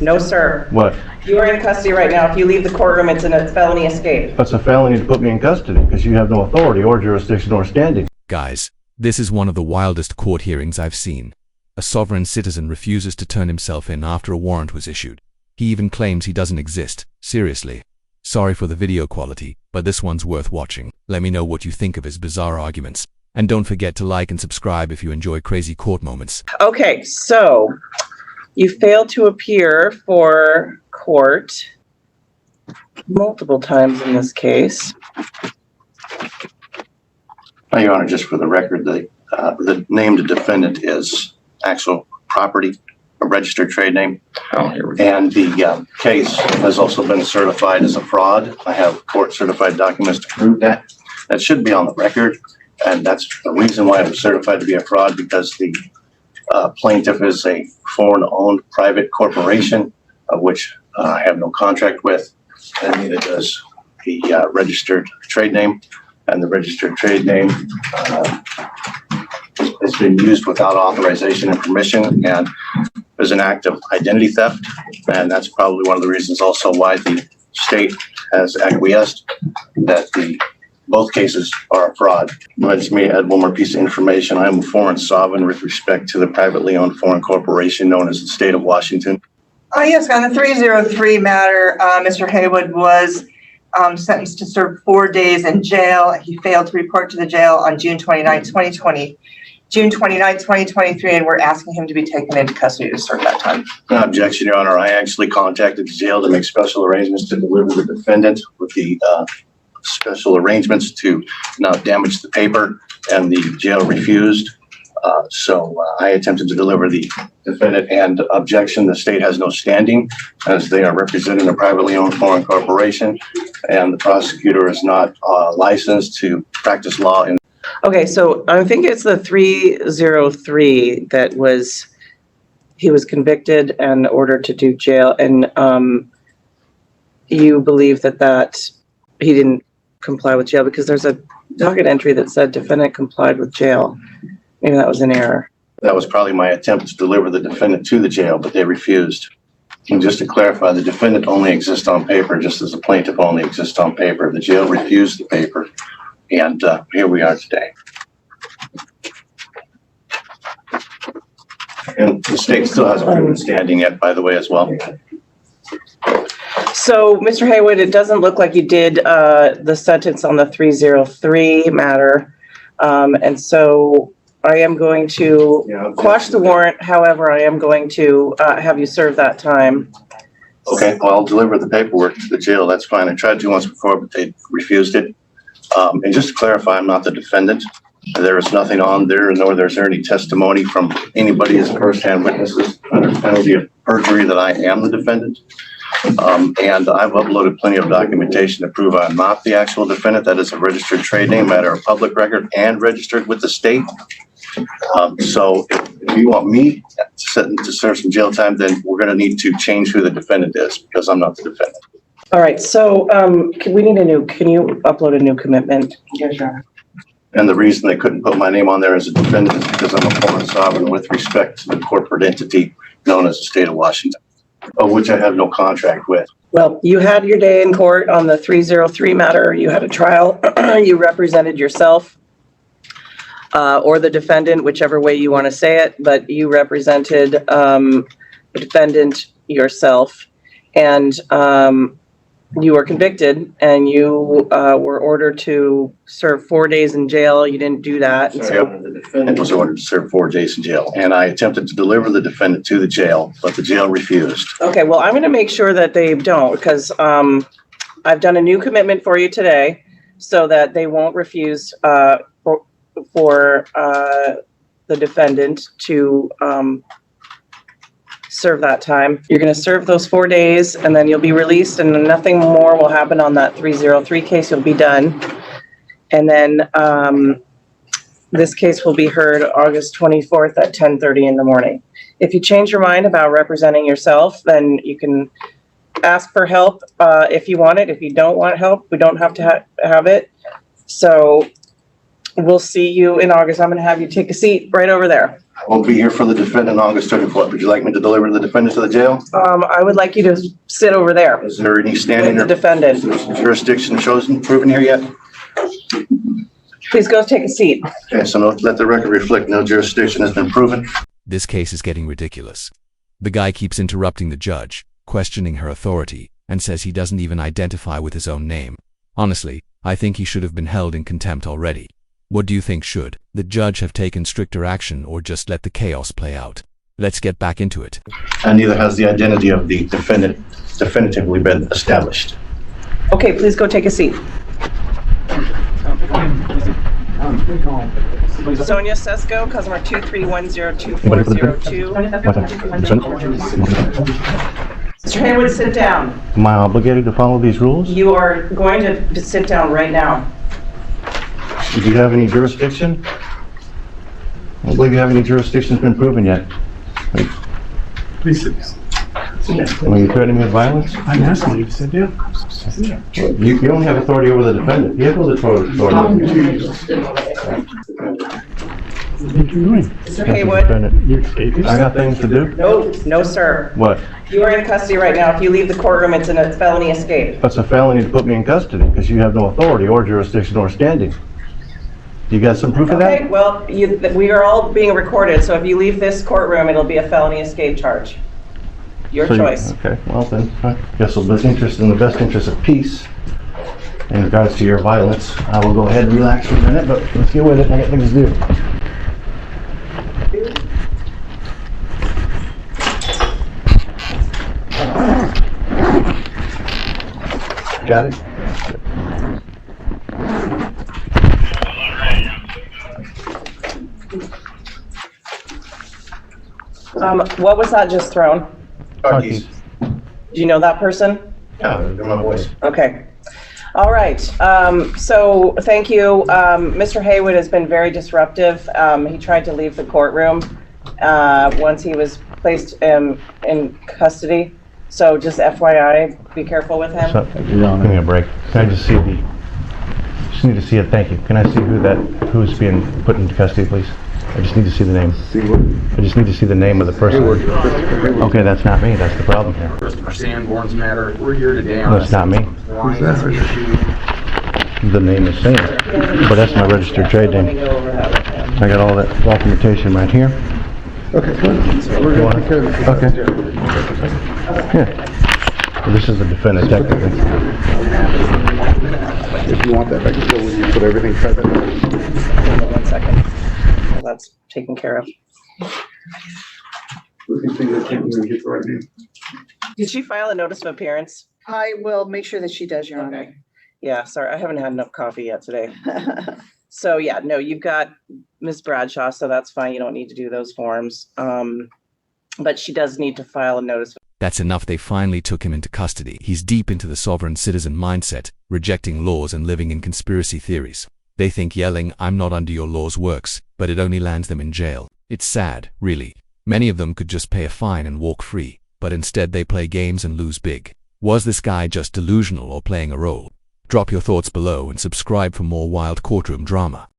No, sir. What? You are in custody right now. If you leave the courtroom, it's a felony escape. That's a felony to put me in custody because you have no authority or jurisdiction or standing. Guys, this is one of the wildest court hearings I've seen. A sovereign citizen refuses to turn himself in after a warrant was issued. He even claims he doesn't exist. Seriously. Sorry for the video quality, but this one's worth watching. Let me know what you think of his bizarre arguments. And don't forget to like and subscribe if you enjoy crazy court moments. Okay, so you failed to appear for court multiple times in this case. Your Honor, just for the record, the named defendant is actual property, a registered trade name. And the case has also been certified as a fraud. I have court certified documents to prove that. That should be on the record. And that's the reason why it was certified to be a fraud, because the plaintiff is a foreign-owned private corporation, of which I have no contract with, and neither does the registered trade name. And the registered trade name has been used without authorization and permission, and there's an act of identity theft, and that's probably one of the reasons also why the state has acquiesced that both cases are a fraud. Let me add one more piece of information. I am a foreign sovereign with respect to the privately owned foreign corporation known as the state of Washington. Yes, on the 303 matter, Mr. Haywood was sentenced to serve 4 days in jail. He failed to report to the jail on June 29, 2020. June 29, 2023, and we're asking him to be taken into custody to serve that time. No objection, Your Honor. I actually contacted the jail to make special arrangements to deliver the defendant with the special arrangements to not damage the paper, and the jail refused. So I attempted to deliver the defendant, and objection, the state has no standing as they are representing a privately owned foreign corporation, and the prosecutor is not licensed to practice law in. Okay, so I think it's the 303 that he was convicted and ordered to do jail, and you believe that he didn't comply with jail because there's a docket entry that said defendant complied with jail. Maybe that was an error. That was probably my attempt to deliver the defendant to the jail, but they refused. And just to clarify, the defendant only exists on paper, just as the plaintiff only exists on paper. The jail refused the paper, and here we are today. And the state still hasn't proven standing yet, by the way, as well. So, Mr. Haywood, it doesn't look like you did the sentence on the 303 matter, and so I am going to quash the warrant. However, I am going to have you serve that time. Okay, well, I'll deliver the paperwork to the jail. That's fine. I tried to once before, but they refused it. And just to clarify, I'm not the defendant. There is nothing on there, nor is there any testimony from anybody as first-hand witnesses under penalty of perjury that I am the defendant. And I've uploaded plenty of documentation to prove I'm not the actual defendant. That is a registered trade name, matter of public record, and registered with the state. So if you want me to serve some jail time, then we're going to need to change who the defendant is, because I'm not the defendant. All right, so can you upload a new commitment? Yes, Your Honor. And the reason they couldn't put my name on there as a defendant is because I'm a foreign sovereign with respect to the corporate entity known as the state of Washington, of which I have no contract with. Well, you had your day in court on the 303 matter. You had a trial. You represented yourself or the defendant, whichever way you want to say it, but you represented the defendant yourself, and you were convicted, and you were ordered to serve 4 days in jail. You didn't do that. And so the defendant was ordered to serve 4 days in jail, and I attempted to deliver the defendant to the jail, but the jail refused. Okay, well, I'm going to make sure that they don't, because I've done a new commitment for you today so that they won't refuse for the defendant to serve that time. You're going to serve those 4 days, and then you'll be released, and nothing more will happen on that 303 case. You'll be done. And then this case will be heard August 24th at 10:30 in the morning. If you change your mind about representing yourself, then you can ask for help if you want it. If you don't want help, we don't have to have it. So We'll see you in August. I'm gonna have you take a seat right over there. I won't be here for the defendant on August 24th. Would you like me to deliver the defendant to the jail? I would like you to sit over there Is there any with standing the or defendant. jurisdiction chosen, proven here yet? Please go take a seat. Okay, so let the record reflect no jurisdiction has been proven. This case is getting ridiculous. The guy keeps interrupting the judge, questioning her authority, and says he doesn't even identify with his own name. Honestly, I think he should have been held in contempt already. What do you think? Should the judge have taken stricter action or just let the chaos play out? Let's get back into it. And neither has the identity of the defendant definitively been established. Okay, please go take a seat. Sonia Sesko, customer 231024002. Mr. Haywood, sit down. Am I obligated to follow these rules? You are going to sit down right now. Do you have any jurisdiction? I don't believe you have any jurisdiction's been proven yet. Please sit down. Are you threatening me with violence? I'm asking you to sit down. Sit down. You don't have authority over the defendant. He has no authority. What are you doing? Mr. Haywood? You escaping? I got things to do. No, sir. What? You are in custody right now. If you leave the courtroom, it's a felony escape. That's a felony to put me in custody because you have no authority or jurisdiction or standing. You got some proof of Okay, that? well, we are all being recorded, so if you leave this courtroom, it'll be a felony escape charge. Your So you- choice. Okay, well then, I guess in the best interest of peace, in regards to your violence, I will go ahead and relax for a minute, but let's get with it. I got things to do. Got it? What was that just thrown? Car keys. Do you know that person? Yeah, they're my boys. Okay. All right. So thank you. Mr. Haywood has been very disruptive. He tried to leave the courtroom once he was placed in custody. So just FYI, be careful with him. So, give me a break. Can I just see just need to see it, thank you. Can I see who's being put into custody, please? I just need to see the name. I just need to see the name of the person. Okay, that's not me, that's the problem here. Christopher Sanborn's matter. We're here today on That's not me. The name is saying it, but that's my registered trade Let me name. go over that with him. I got all that documentation right here. Okay, good. So we're gonna take care of this. Okay. Yeah. Well, this is the defendant technically. If you want that, I can go with you, put everything private. Hold on 1 second. Well, that's taken care of. We can think that can't even get the right name. Did she file a notice of appearance? I will make sure that she does, Your Honor. Okay. Yeah, sorry, I haven't had enough coffee yet today. So yeah, no, you've got Ms. Bradshaw, so that's fine. You don't need to do those forms. But she does need to file a notice. That's enough. They finally took him into custody. He's deep into the sovereign citizen mindset, rejecting laws and living in conspiracy theories. They think yelling, "I'm not under your laws," works, but it only lands them in jail. It's sad, really. Many of them could just pay a fine and walk free, but instead they play games and lose big. Was this guy just delusional or playing a role? Drop your thoughts below and subscribe for more wild courtroom drama.